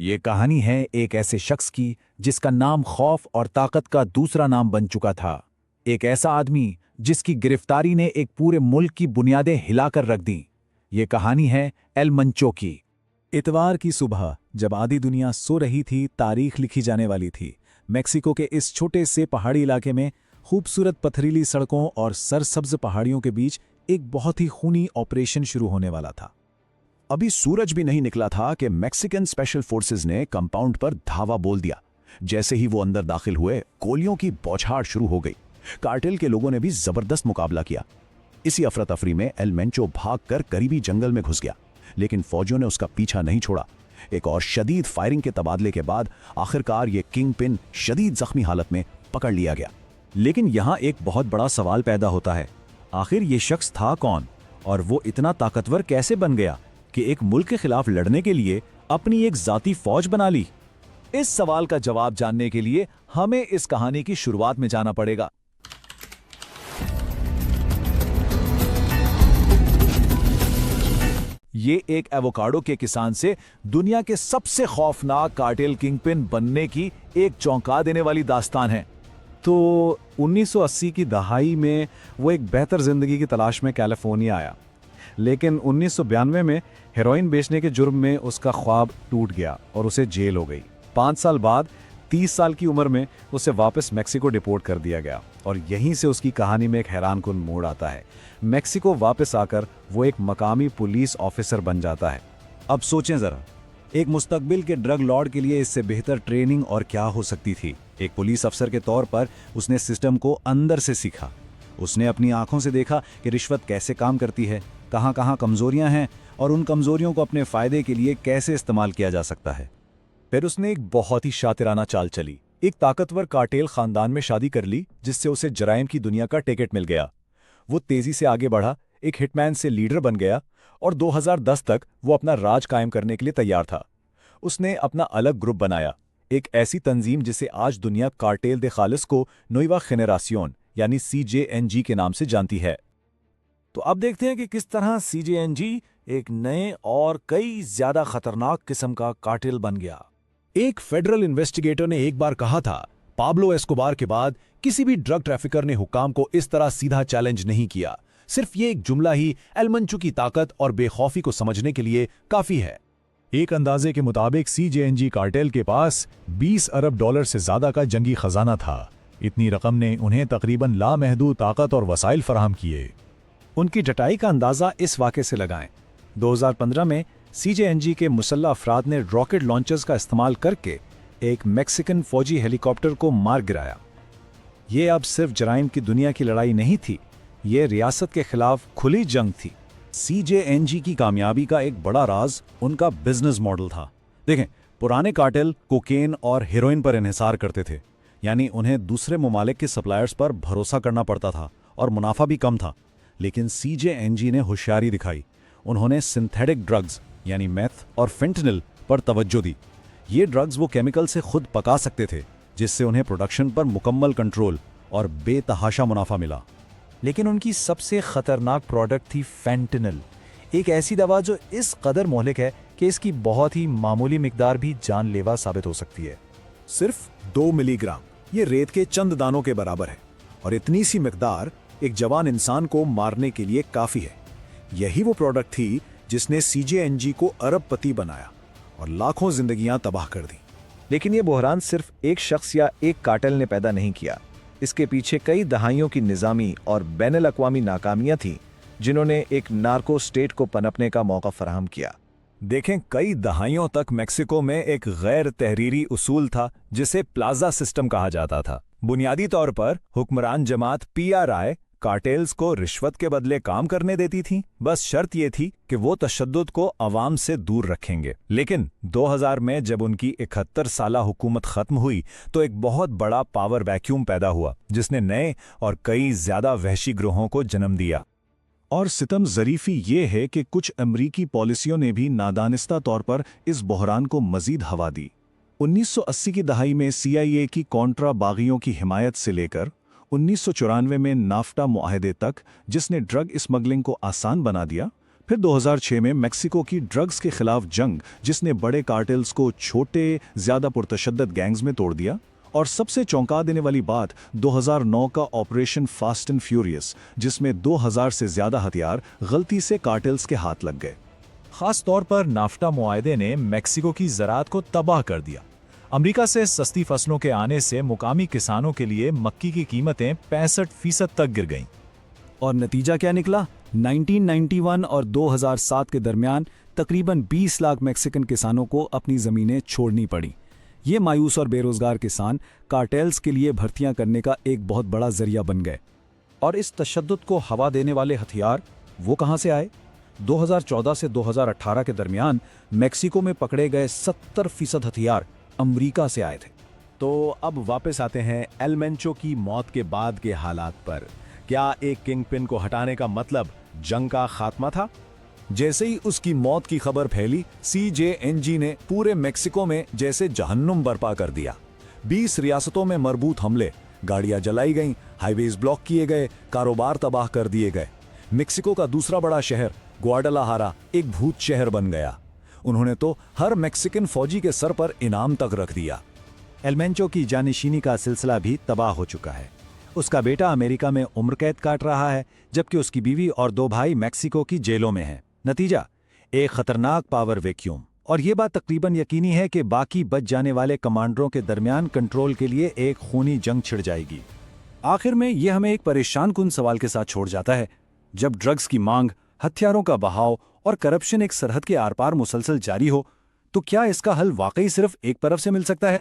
ये कहानी है एक ऐसे शख्स की जिसका नाम खौफ और ताकत का दूसरा नाम बन चुका था। एक ऐसा आदमी जिसकी गिरफ्तारी ने एक पूरे मुल्क की बुनियादें हिलाकर रख दी। ये कहानी है एल मंचो की। इतवार की सुबह जब आधी दुनिया सो रही थी, तारीख लिखी जाने वाली थी। मेक्सिको के इस छोटे से पहाड़ी इलाके में खूबसूरत पथरीली सड़कों और सरसब्ज पहाड़ियों के बीच एक बहुत ही खूनी ऑपरेशन शुरू होने वाला था। अभी सूरज भी नहीं निकला था कि मैक्सिकन स्पेशल फोर्सेस ने कंपाउंड पर धावा बोल दिया। जैसे ही वो अंदर दाखिल हुए, गोलियों की बौछार शुरू हो गई। कार्टेल के लोगों ने भी जबरदस्त मुकाबला किया। इसी अफरा तफरी में एल मेंचो भागकर करीबी जंगल में घुस गया, लेकिन फौजियों ने उसका पीछा नहीं छोड़ा। एक और शदीद फायरिंग के तबादले के बाद आखिरकार ये किंग पिन शदीद जख्मी हालत में पकड़ लिया गया। लेकिन यहाँ एक बहुत बड़ा सवाल पैदा होता है, आखिर ये शख्स था कौन और वो इतना ताकतवर कैसे बन गया कि एक मुल्क के खिलाफ लड़ने के लिए अपनी एक जाती फौज बना ली। इस सवाल का जवाब जानने के लिए हमें इस कहानी की शुरुआत में जाना पड़ेगा। ये एक एवोकाडो के किसान से दुनिया के सबसे खौफनाक कार्टेल किंगपिन बनने की एक चौंका देने वाली दास्तान है। तो 1980 की दहाई में वो एक बेहतर जिंदगी की तलाश में कैलिफोर्निया आया, लेकिन 1992 में हेरोइन बेचने के जुर्म में उसका ख्वाब टूट गया और उसे जेल हो गई। 5 साल बाद 30 साल की उम्र में उसे वापस मेक्सिको डिपोर्ट कर दिया गया और यहीं से उसकी कहानी में एक हैरानकुन मोड़ आता है। मेक्सिको वापस आकर वो एक मकामी पुलिस ऑफिसर बन जाता है। अब सोचें ज़रा, एक मुस्तकबिल के ड्रग लॉर्ड के लिए इससे बेहतर ट्रेनिंग और क्या हो सकती थी। एक पुलिस अफसर के तौर पर उसने सिस्टम को अंदर से सीखा। उसने अपनी आंखों से देखा कि रिश्वत कैसे काम करती है, कहाँ कहाँ कमजोरियां हैं और उन कमजोरियों को अपने फायदे के लिए कैसे इस्तेमाल किया जा सकता है। फिर उसने एक बहुत ही शातिराना चाल चली। एक ताकतवर कार्टेल खानदान में शादी कर ली, जिससे उसे जराइम की दुनिया का टिकट मिल गया। वो तेजी से आगे बढ़ा, एक हिटमैन से लीडर बन गया और 2010 तक वो अपना राज कायम करने के लिए तैयार था। उसने अपना अलग ग्रुप बनाया, एक ऐसी तंजीम जिसे आज दुनिया कार्टेल दे खालिस को नोइवा जेनरेसियोन यानी CJNG के नाम से जानती है। तो अब देखते हैं कि किस तरह CJNG एक नए और कई ज्यादा खतरनाक किस्म का कार्टेल बन गया। एक फेडरल इन्वेस्टिगेटर ने एक बार कहा था, पाब्लो एस्कोबार के बाद किसी भी ड्रग ट्रैफिकर ने हुक्काम को इस तरह सीधा चैलेंज नहीं किया। सिर्फ ये एक जुमला ही एल मंचो की ताकत और बेखौफी को समझने के लिए काफी है। एक अंदाजे के मुताबिक CJNG कार्टेल के पास $20 अरब से ज्यादा का जंगी खजाना था। इतनी रकम ने उन्हें तकरीबन लामहदूद ताकत और वसाइल फराहम किए। उनकी डटाई का अंदाजा इस वाक़े से लगाएं। 2015 में CJNG के मुसल्लह अफराद ने रॉकेट लॉन्चर्स का इस्तेमाल करके एक मैक्सिकन फौजी हेलीकॉप्टर को मार गिराया। ये अब सिर्फ जराइम की दुनिया की लड़ाई नहीं थी, ये रियासत के खिलाफ खुली जंग थी। CJNG की कामयाबी का एक बड़ा राज उनका बिजनेस मॉडल था। देखें, पुराने कार्टेल कोकेन और हेरोइन पर इन्हिसार करते थे, यानी उन्हें दूसरे ममालिक के सप्लायर्स पर भरोसा करना पड़ता था और मुनाफा भी कम था। लेकिन CJNG ने होशियारी दिखाई। उन्होंने सिंथेटिक ड्रग्स यानी मेथ और फेंटनिल पर तवज्जो दी। ये ड्रग्स वो केमिकल से खुद पका सकते थे, जिससे उन्हें प्रोडक्शन पर मुकम्मल कंट्रोल और बेतहाशा मुनाफा मिला। लेकिन उनकी सबसे खतरनाक प्रोडक्ट थी फेंटनिल, एक ऐसी दवा जो इस कदर मोहलिक है कि इसकी बहुत ही मामूली मिकदार भी जानलेवा साबित हो सकती है। सिर्फ 2 मिलीग्राम, ये रेत के चंद दानों के बराबर है और इतनी सी मिकदार एक जवान इंसान को मारने के लिए काफी है। यही वो प्रोडक्ट थी जिसने CJNG को अरबपति बनाया और लाखों जिंदगियां तबाह कर दी। लेकिन ये बहरान सिर्फ एक शख्स या एक कार्टेल ने पैदा नहीं किया। इसके पीछे कई दहाइयों की निज़ामी और बैनुल अक़वामी नाकामियां थीं, जिन्होंने एक नार्को स्टेट को पनपने का मौका फराहम किया। देखें, कई दहाइयों तक मेक्सिको में एक गैर तहरीरी उसूल था जिसे प्लाजा सिस्टम कहा जाता था। बुनियादी तौर पर हुक्मरान जमात PRI कार्टेल्स को रिश्वत के बदले काम करने देती थी। बस शर्त यह थी कि वो तशद्दुद को अवाम से दूर रखेंगे। लेकिन 2000 में जब उनकी 71 साला हुकूमत खत्म हुई तो एक बहुत बड़ा पावर वैक्यूम पैदा हुआ, जिसने नए और कई ज्यादा वहशी ग्रोहों को जन्म दिया। और सितम ज़रीफ़ी ये है कि कुछ अमरीकी पॉलिसियों ने भी नादानिस्ता तौर पर इस बहरान को मज़ीद हवा दी। 1980 की दहाई में CIA की कॉन्ट्रा बागियों की हिमायत से लेकर 1994 में नाफ्टा मुआहदे तक, जिसने ड्रग स्मगलिंग को आसान बना दिया, फिर 2006 में मेक्सिको की ड्रग्स के खिलाफ जंग, जिसने बड़े कार्टेल्स को छोटे, ज्यादा पुरतशद्दद गैंग्स में तोड़ दिया। और सबसे चौंका देने वाली बात 2009 का ऑपरेशन फास्ट एंड फ्यूरियस, जिसमें 2000 से ज्यादा हथियार गलती से कार्टेल्स के हाथ लग गए। खास तौर पर नाफ्टा मुआहदे ने मेक्सिको की ज़राअत को तबाह कर दिया। अमेरिका से सस्ती फसलों के आने से मुकामी किसानों के लिए मक्की की कीमतें 65% तक गिर गईं। और नतीजा क्या निकला? 1991 और 2007 के दरमियान तकरीबन 20 लाख मैक्सिकन किसानों को अपनी ज़मीनें छोड़नी पड़ी। ये मायूस और बेरोजगार किसान कार्टेल्स के लिए भर्तियां करने का एक बहुत बड़ा जरिया बन गए। और इस तशद्दुद को हवा देने वाले हथियार वो कहां से आए? 2014 से 2018 के दरमियान मेक्सिको में पकड़े गए 70% हथियार अमेरिका से आए थे। तो अब वापस आते हैं एल मेंचो की मौत के बाद के हालात पर। क्या एक किंगपिन को हटाने का मतलब जंग का खात्मा था? जैसे ही उसकी मौत की खबर फैली, CJNG ने पूरे मेक्सिको में जैसे जहन्नुम बर्पा कर दिया। 20 रियासतों में मरबूत हमले, गाड़ियां जलाई गईं, हाईवेज ब्लॉक किए गए, कारोबार तबाह कर दिए गए। मेक्सिको का दूसरा बड़ा शहर ग्वाडालाहारा एक भूत शहर बन गया। उन्होंने तो हर मैक्सिकन फौजी के सर पर इनाम तक रख दिया। एल मेंचो की जानिशीनी का सिलसिला भी तबाह हो चुका है। उसका बेटा अमेरिका में उम्र कैद काट रहा है, जबकि उसकी बीवी और 2 भाई मैक्सिको की जेलों में हैं। नतीजा, एक खतरनाक पावर वैक्यूम। और ये बात तकरीबन यकीनी है कि बाकी बच जाने वाले कमांडरों के दरमियान कंट्रोल के लिए एक खूनी जंग छिड़ जाएगी। आखिर में यह हमें एक परेशान कुन सवाल के साथ छोड़ जाता है। जब ड्रग्स की मांग, हथियारों का बहाव और करप्शन एक सरहद के आर पार मुसलसल जारी हो, तो क्या इसका हल वाकई सिर्फ एक तरफ से मिल सकता है?